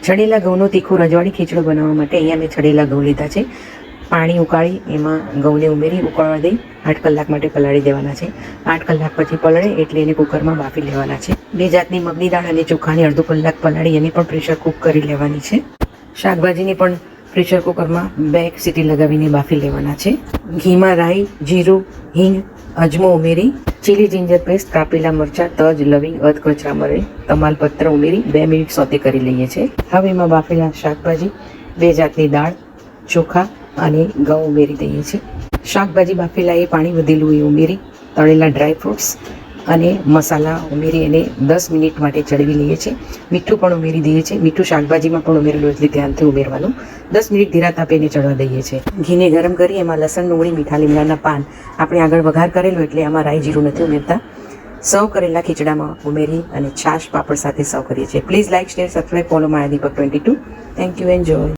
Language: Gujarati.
છડેલા ઘઉંનો તીખો રજવાડી ખીચડો બનાવવા માટે અહીંયા મેં છડેલા ઘઉં લીધા છે. પાણી ઉકાળી એમાં ઘઉંને ઉમેરી ઉકળવા દઈ 8 કલાક માટે પલાળી દેવાના છે. 8 કલાક પછી પલળે એટલે એને કુકરમાં બાફી લેવાના છે. 2 જાતની મગની દાળ અને ચોખાની અડધો કલાક પલાળી એને પણ પ્રેશર કુક કરી લેવાની છે. શાકભાજીને પણ પ્રેશર કુકરમાં 2 સીટી લગાવીને બાફી લેવાના છે. ઘીમાં રાઈ, જીરું, હિંગ, અજમો ઉમેરી ચીલી જિંજર પેસ્ટ, કાપેલા મરચાં, તજ, લવિંગ, અધકચરા મરી, તમાલપત્ર ઉમેરી 2 મિનિટ સોતે કરી લઈએ છીએ. હવે એમાં બાફેલા શાકભાજી, 2 જાતની દાળ, ચોખા અને ઘઉં ઉમેરી દઈએ છીએ. શાકભાજી બાફેલા એ પાણી વધેલું એ ઉમેરી તળેલા ડ્રાય ફ્રૂટ્સ અને મસાલા ઉમેરી એને 10 મિનિટ માટે ચડવી લઈએ છીએ. મીઠું પણ ઉમેરી દઈએ છીએ. મીઠું શાકભાજીમાં પણ ઉમેરેલું એટલે ધ્યાનથી ઉમેરવાનું. 10 મિનિટ ધીરા તાપે એને ચડવા દઈએ છીએ. ઘીને ગરમ કરી એમાં લસણ, ડુંગળી, મીઠા લીમડાના પાન આપણે આગળ વઘાર કરેલો એટલે આમાં રાઈ જીરું નથી ઉમેરતા. સર્વ કરેલા ખીચડામાં ઉમેરી અને છાશ પાપડ સાથે સર્વ કરીએ છીએ. Please like, share, subscribe, follow my Deepak 22. Thank you. Enjoy.